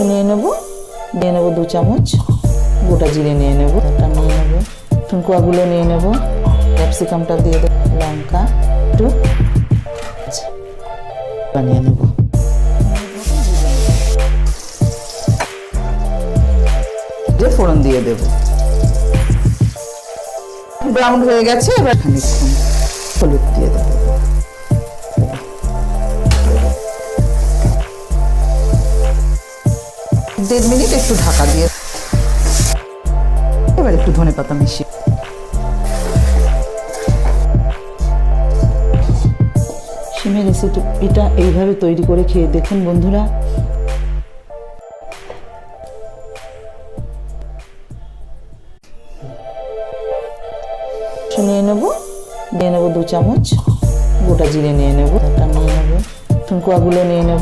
নিয়ে নেব, দিয়ে নেব 2 চামচ গোটা জিরে নিয়ে নেব, এটা নিয়ে নেব, ঠুনকুয়াগুলো নিয়ে নেব, ক্যাপসিকামটা দিয়ে দেব, লঙ্কা একটু বানিয়ে নেব, ফোড়ন দিয়ে দেব। ব্রাউন হয়ে গেছে, এবার খানিকক্ষণ হলুদ দিয়ে দেব, 1.5 মিনিট একটু ঢাকা দিয়ে, এবার একটু ধনেপাতা মিশিয়ে শিমের রেসিপিটা এইভাবে তৈরি করে খেয়ে দেখুন বন্ধুরা। নিয়ে নেব, দিয়ে নেব 2 চামচ গোটা জিরে নিয়ে নেব, এটা নিয়ে নেব, ঠুনকুয়াগুলো নিয়ে নেব,